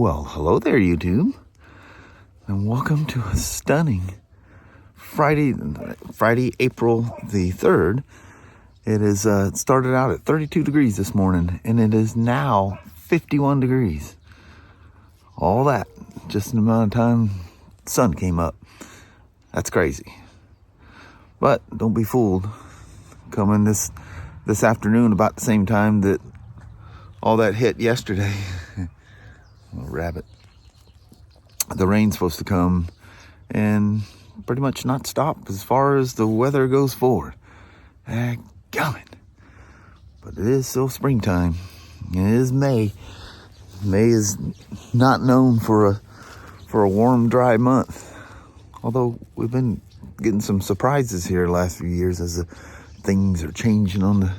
Well, hello there, YouTube, and welcome to a stunning Friday, April the 3rd. It is started out at 32 degrees this morning, and it is now 51 degrees. All that, just in the amount of time the sun came up. That's crazy. But don't be fooled. Coming this afternoon about the same time that all that hit yesterday. Little rabbit. The rain's supposed to come and pretty much not stop as far as the weather goes forward. Coming. But it is still springtime. It is May. May is not known for a warm, dry month. Although we've been getting some surprises here the last few years as things are changing on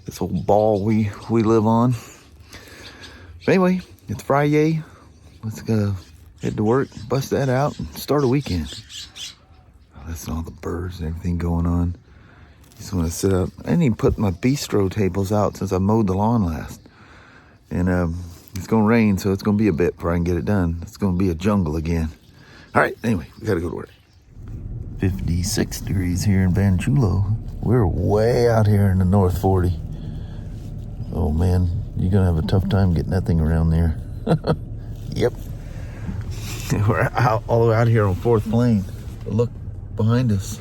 this old ball we live on. But anyway, it's Friday. Let's go head to work, bust that out, and start a weekend. Listen to all the birds and everything going on. Just want to sit up. I didn't even put my bistro tables out since I mowed the lawn last. And it's going to rain, so it's going to be a bit before I can get it done. It's going to be a jungle again. All right, anyway, we got to go to work. 56 degrees here in Van Chulo. We're way out here in the North 40. Oh, man, you're going to have a tough time getting that thing around there. Yep. We're out, all the way out here on 4th Plain. But look behind us.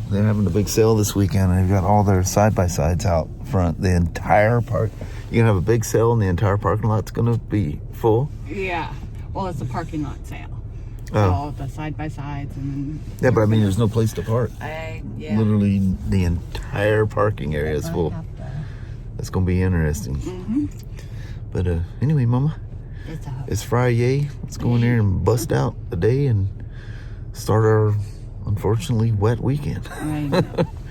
They're having a big sale this weekend. They've got all their side-by-sides out front. The entire park. You're going to have a big sale and the entire parking lot's going to be full? Yeah. Well, it's a parking lot sale. Oh. So the side-by-sides and... Yeah, but I mean, there's no place to park. Yeah. Literally, the entire parking area is full. That's going to be interesting. Mm-hmm. But anyway, Mama, it's Friday. Let's go in there and bust out the day and start our, unfortunately, wet weekend. Right.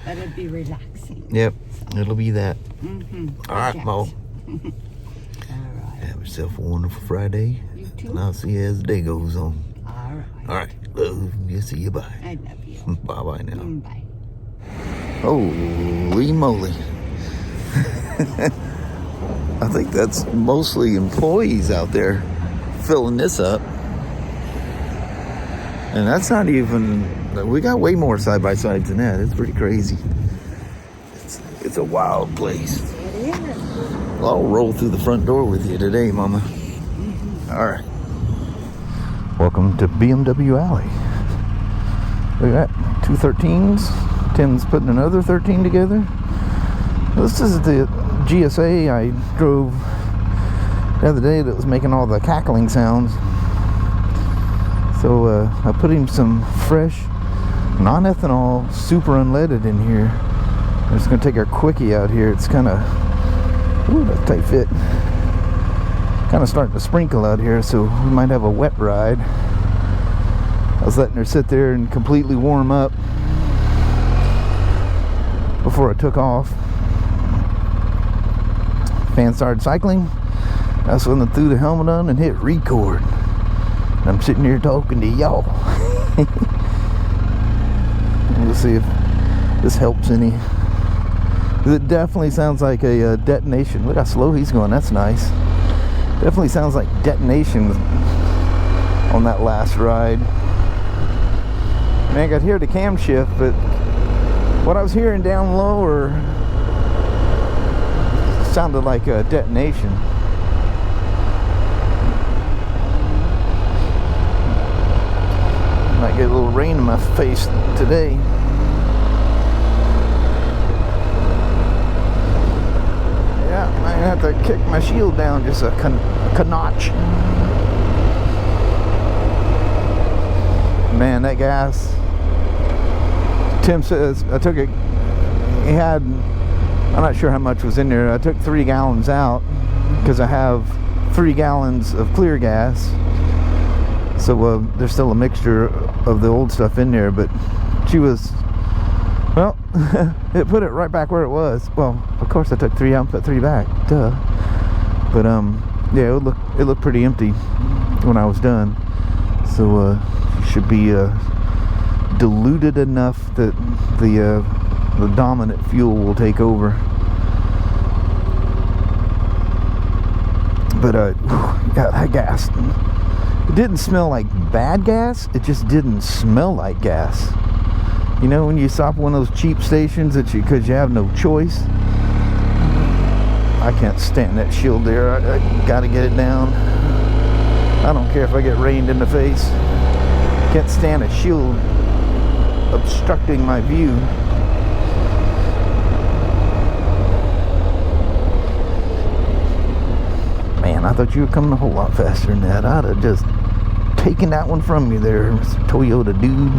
That'll be relaxing. Yep, it'll be that. Mm-hmm. All right, Mo. All right. Have yourself a wonderful Friday. You too. And I'll see you as the day goes on. All right. All right. Love you. See you. Bye. I love you. Bye-bye now. Bye. Holy moly. I think that's mostly employees out there filling this up. And that's not even, we got way more side-by-sides than that. It's pretty crazy. It's a wild place. It is. I'll roll through the front door with you today, Mama. All right. Welcome to BMW Alley. We got 2 13s. Tim's putting another 13 together. This is the GSA I drove the other day that was making all the cackling sounds. So I put him some fresh, non-ethanol, super unleaded in here. I'm just going to take our quickie out here. It's kind of, ooh, that's a tight fit. Kind of starting to sprinkle out here, so we might have a wet ride. I was letting her sit there and completely warm up before I took off. Fan started cycling. That's when I threw the helmet on and hit record. I'm sitting here talking to y'all. We'll see if this helps any. It definitely sounds like a detonation. Look how slow he's going. That's nice. Definitely sounds like detonation on that last ride. Man, I got here the cam shift, but what I was hearing down lower sounded like a detonation. Might get a little rain in my face today. Yeah, I might have to kick my shield down just a notch. Man, that gas. Tim says I took it. He had, I'm not sure how much was in there. I took 3 gallons out because I have 3 gallons of clear gas. So there's still a mixture of the old stuff in there, but she was, well, it put it right back where it was. Well, of course I took 3 out and put 3 back, duh. But yeah, it looked pretty empty when I was done. So it should be diluted enough that the dominant fuel will take over. But Yeah, that gas. It didn't smell like bad gas. It just didn't smell like gas. You know, when you stop at one of those cheap stations because you have no choice. I can't stand that shield there. I gotta get it down. I don't care if I get rained in the face. Can't stand a shield obstructing my view. Man, I thought you were coming a whole lot faster than that. I'd have just taken that one from you there, Mr. Toyota dude.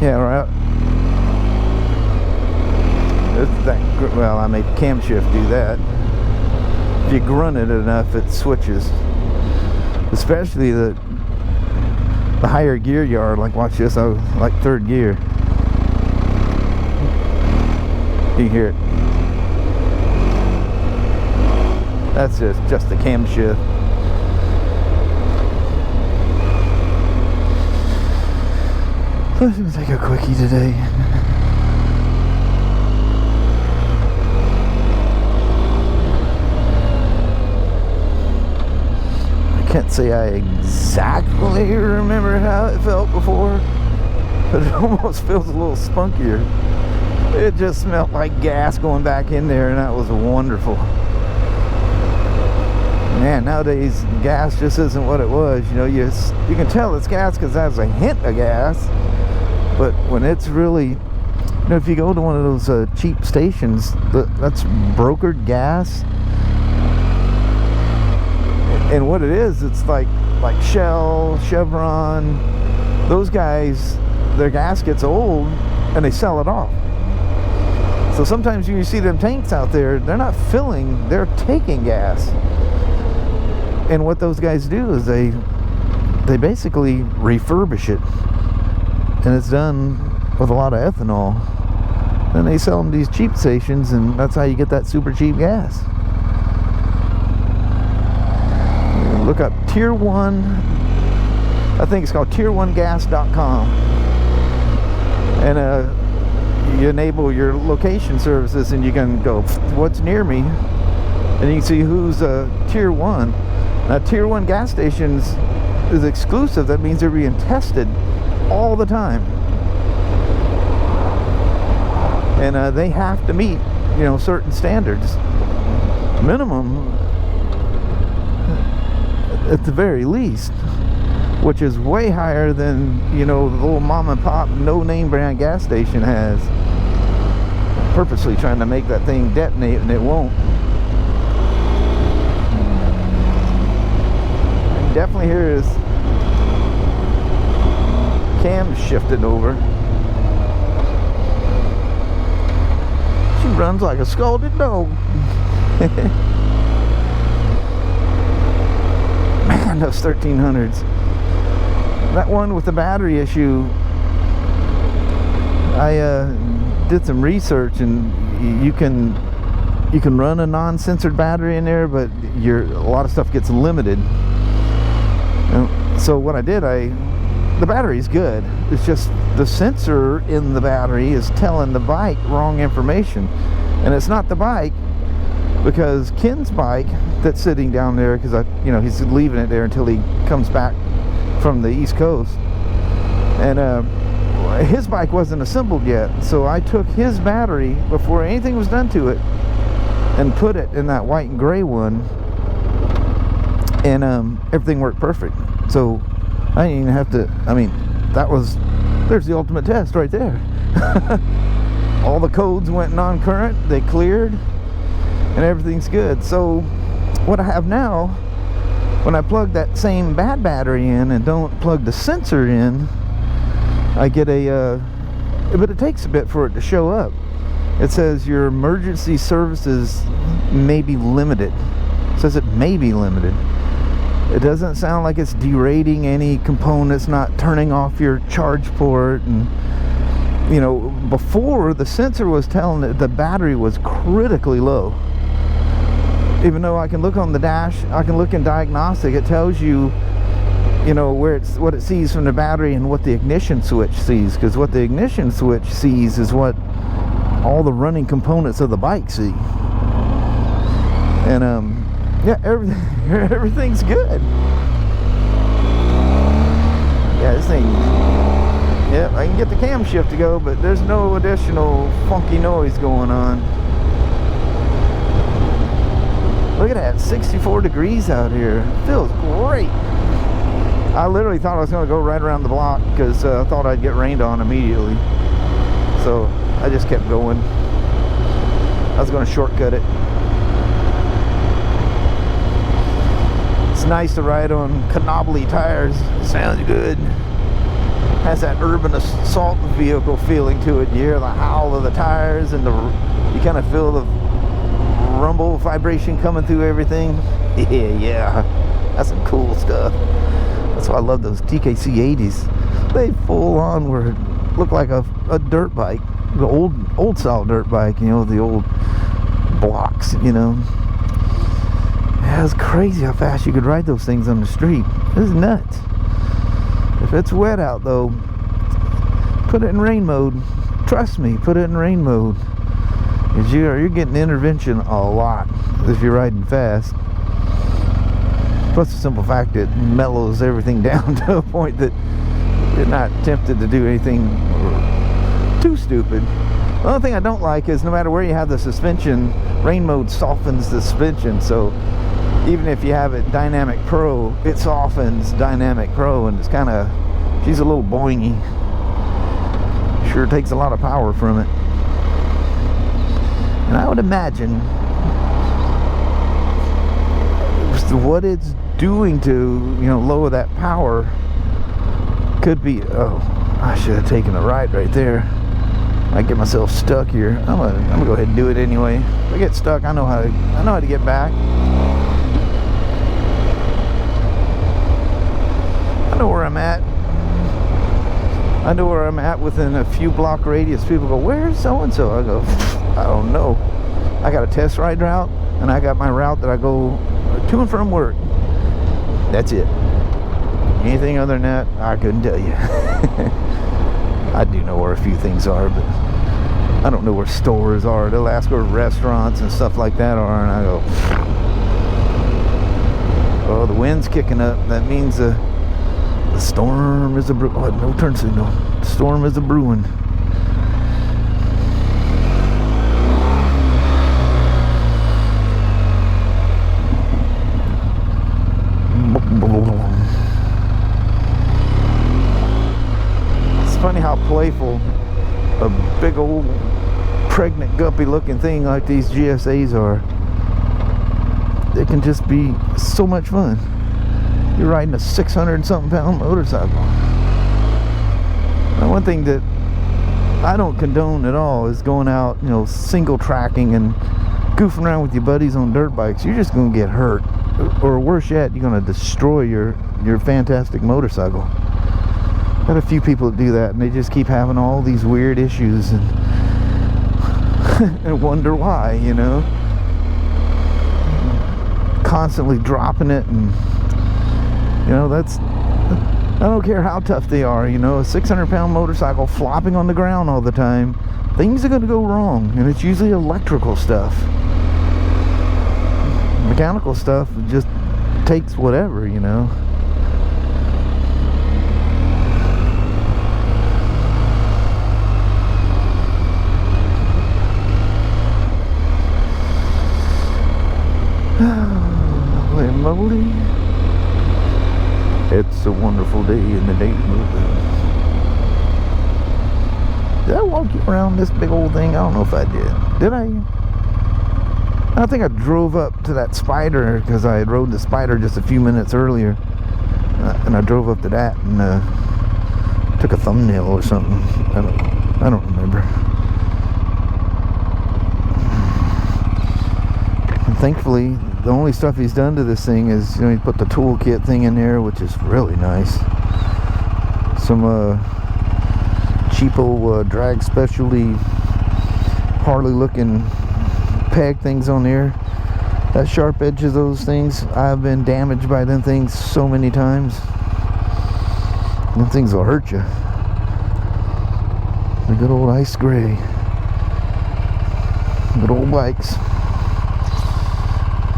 Yeah, right. Well, I made cam shift do that. If you grunt it enough, it switches. Especially the higher gear you are. Like, watch this. I was like third gear. You hear it. That's just the cam shift. So I'm gonna take a quickie today. Can't say I exactly remember how it felt before, but it almost feels a little spunkier. It just smelled like gas going back in there, and that was wonderful. Man, nowadays gas just isn't what it was. You know, you can tell it's gas because it has a hint of gas, but when it's really, you know, if you go to one of those cheap stations, that's brokered gas. And what it is, it's like Shell, Chevron, those guys, their gas gets old and they sell it off. So sometimes when you see them tanks out there, they're not filling, they're taking gas. And what those guys do is they basically refurbish it. And it's done with a lot of ethanol. Then they sell them these cheap stations, and that's how you get that super cheap gas. Look up Tier 1, I think it's called tier1gas.com, and you enable your location services, and you can go, what's near me, and you can see who's Tier 1. Now, Tier 1 gas stations is exclusive. That means they're being tested all the time, and they have to meet, you know, certain standards, minimum at the very least, which is way higher than, you know, the little mom and pop no name brand gas station has. Purposely trying to make that thing detonate, and it won't. I can definitely hear his cam shifted over. She runs like a scalded dog. Man, those 1300s. That one with the battery issue, I did some research, and you can run a non-censored battery in there, but a lot of stuff gets limited. And so what I did, the battery's good. It's just the sensor in the battery is telling the bike wrong information, and it's not the bike. Because Ken's bike that's sitting down there, because he's leaving it there until he comes back from the East Coast, and his bike wasn't assembled yet, so I took his battery before anything was done to it and put it in that white and gray one, and everything worked perfect. So I didn't even have to, there's the ultimate test right there. All the codes went non-current, they cleared, and everything's good. So what I have now, when I plug that same bad battery in and don't plug the sensor in, I get but it takes a bit for it to show up. It says your emergency services may be limited. It says it may be limited. It doesn't sound like it's derating any components, not turning off your charge port. And you know, before the sensor was telling it the battery was critically low. Even though I can look on the dash, I can look in diagnostic, it tells you, you know, what it sees from the battery and what the ignition switch sees, because what the ignition switch sees is what all the running components of the bike see. And yeah, everything's good. Yeah, this thing, yeah, I can get the cam shift to go, but there's no additional funky noise going on. Look at that, 64 degrees out here. Feels great. I literally thought I was going to go right around the block because I thought I'd get rained on immediately. So I just kept going. I was going to shortcut it. It's nice to ride on knobbly tires. Sounds good. Has that urban assault vehicle feeling to it. You hear the howl of the tires and you kind of feel the rumble vibration coming through everything. Yeah, that's some cool stuff. That's why I love those TKC 80s. They full on were look like a dirt bike, the old style dirt bike, you know, the old blocks, you know. Yeah, it's crazy how fast you could ride those things on the street. It's nuts. If it's wet out though, put it in rain mode. Trust me, put it in rain mode. Because you're getting intervention a lot if you're riding fast. Plus the simple fact it mellows everything down to a point that you're not tempted to do anything too stupid. The only thing I don't like is no matter where you have the suspension, rain mode softens the suspension. So even if you have it Dynamic Pro, it softens Dynamic Pro, and it's kind of, she's a little boingy. Sure takes a lot of power from it. And I would imagine what it's doing to, you know, lower that power could be, oh, I should have taken a ride right there. I get myself stuck here. I'm gonna go ahead and do it anyway. If I get stuck, I know how to get back. I know where I'm at. I know where I'm at within a few block radius. People go, where's so-and-so? I go, I don't know. I got a test ride route, and I got my route that I go to and from work. That's it. Anything other than that, I couldn't tell you. I do know where a few things are, but I don't know where stores are. They'll ask where restaurants and stuff like that are, and I go, oh, the wind's kicking up. That means the storm is a brewing. Oh, no turn signal. The storm is a brewing. It's funny how Playful, a big old pregnant guppy looking thing like these GSAs are, they can just be so much fun. You're riding a 600 something pound motorcycle. Now, one thing that I don't condone at all is going out, you know, single tracking and goofing around with your buddies on dirt bikes. You're just going to get hurt, or worse yet, you're going to destroy your fantastic motorcycle. Got a few people that do that, and they just keep having all these weird issues and and wonder why, you know. Constantly dropping it, and you know, that's, I don't care how tough they are, you know, a 600-pound motorcycle flopping on the ground all the time, things are going to go wrong, and it's usually electrical stuff. Mechanical stuff just takes whatever, you know. Holy moly. It's a wonderful day in the neighborhood. Did I walk you around this big old thing? I don't know if I did. Did I? I think I drove up to that Spyder because I had rode the Spyder just a few minutes earlier. And I drove up to that and took a thumbnail or something. I don't remember. And thankfully, the only stuff he's done to this thing is, you know, he put the toolkit thing in there, which is really nice. Some cheapo drag specialty Harley looking peg things on there. That sharp edge of those things, I've been damaged by them things so many times. Them things will hurt you. The good old ice gray. Good old bikes.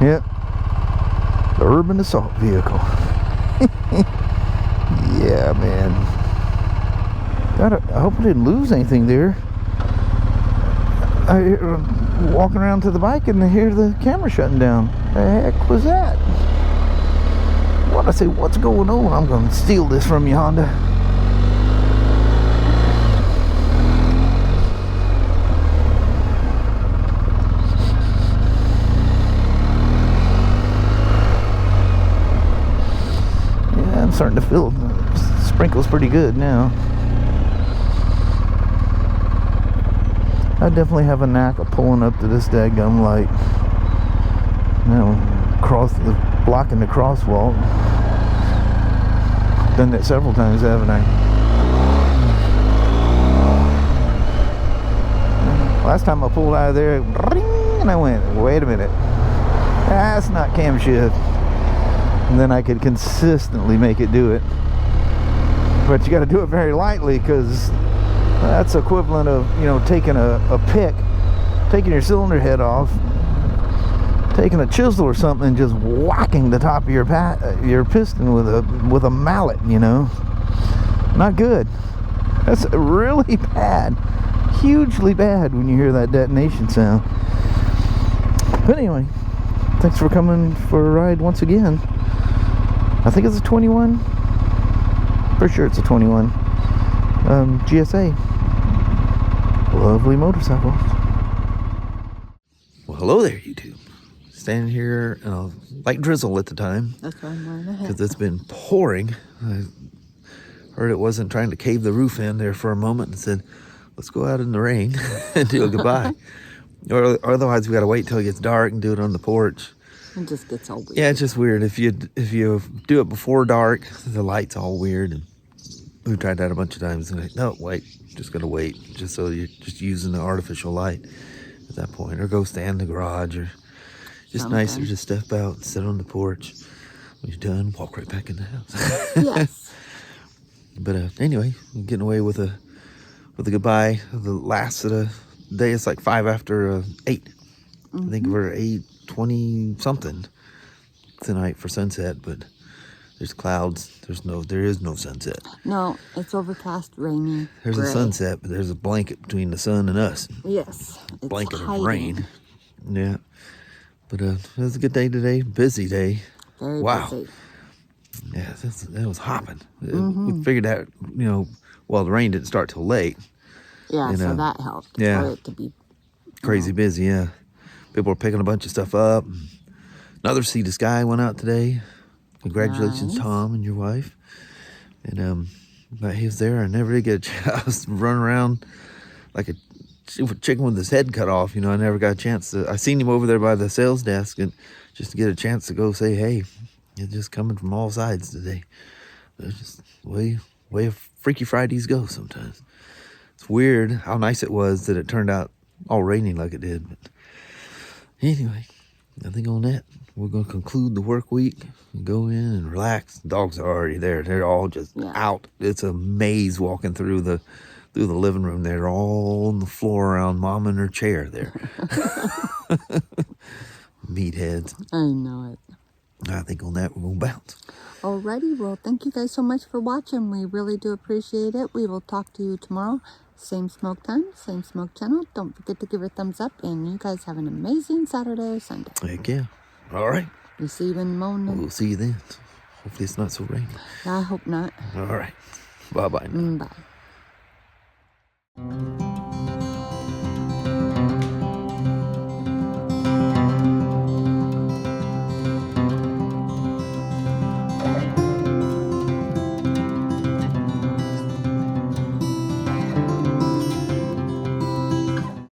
Yep. The urban assault vehicle. Yeah, man. I hope I didn't lose anything there. I walking around to the bike and I hear the camera shutting down. The heck was that? What I say? What's going on? I'm gonna steal this from you, Honda. Yeah, I'm starting to feel the sprinkles pretty good now. I definitely have a knack of pulling up to this daggum light. Blocking the crosswalk. Done that several times, haven't I? Last time I pulled out of there, and I went, wait a minute, that's not cam shift. And then I could consistently make it do it. But you got to do it very lightly, because that's equivalent of, you know, taking a pick, taking your cylinder head off, taking a chisel or something and just whacking the top of your piston with a mallet, you know. Not good. That's really bad. Hugely bad when you hear that detonation sound. But anyway, thanks for coming for a ride once again. I think it's a 21. Pretty sure it's a 21. GSA. Lovely motorcycles. Well, hello there, YouTube. Standing here in a light drizzle at the time. That's why I'm wearing a hat. Because it's been pouring. I heard it wasn't trying to cave the roof in there for a moment and said, let's go out in the rain and do a goodbye. Or otherwise we got to wait till it gets dark and do it on the porch. It just gets all weird. Yeah, it's just weird. If you do it before dark, the light's all weird. And we've tried that a bunch of times. And like, no, wait, just gotta wait. Just so you're just using the artificial light at that point. Or go stand in the garage. Or just nicer to step out and sit on the porch. When you're done, walk right back in the house. Yes. But anyway, I'm getting away with a goodbye. The last of the day, it's like 5 after 8. I think we're 8:20 something tonight for sunset, but there's clouds. There is no sunset. No, it's overcast, rainy. There's gray. a sunset, but there's a blanket between the sun and us. Yes. It's Blanket hiding. of rain. Yeah. But it was a good day today. Busy day. Very busy. Yeah, that was hopping. We figured out, you know, well, the rain didn't start till late. Yeah, so that helped. Yeah. For it to be Crazy busy, yeah. People were picking a bunch of stuff up. Another Sea to Sky went out today. Congratulations, Nice. Tom and your wife. And but he was there. I never did get a chance to run around like a chicken with his head cut off. You know, I never got a chance to. I seen him over there by the sales desk, and just to get a chance to go say, hey, you're just coming from all sides today. It's just way Freaky Fridays go sometimes. It's weird how nice it was that it turned out all rainy like it did. But anyway, nothing on that. We're going to conclude the work week and go in and relax. The dogs are already there. They're all just out. It's a maze walking through the living room. They're all on the floor around Mom in her chair there. Meatheads. I know it. I think on that we're going to bounce. Alrighty, well, thank you guys so much for watching. We really do appreciate it. We will talk to you tomorrow. Same smoke time, same smoke channel. Don't forget to give it a thumbs up. And you guys have an amazing Saturday or Sunday. Heck yeah. All right. We'll see you in the morning. We'll see you then. Hopefully it's not so rainy. I hope not. All right. Bye-bye. Bye.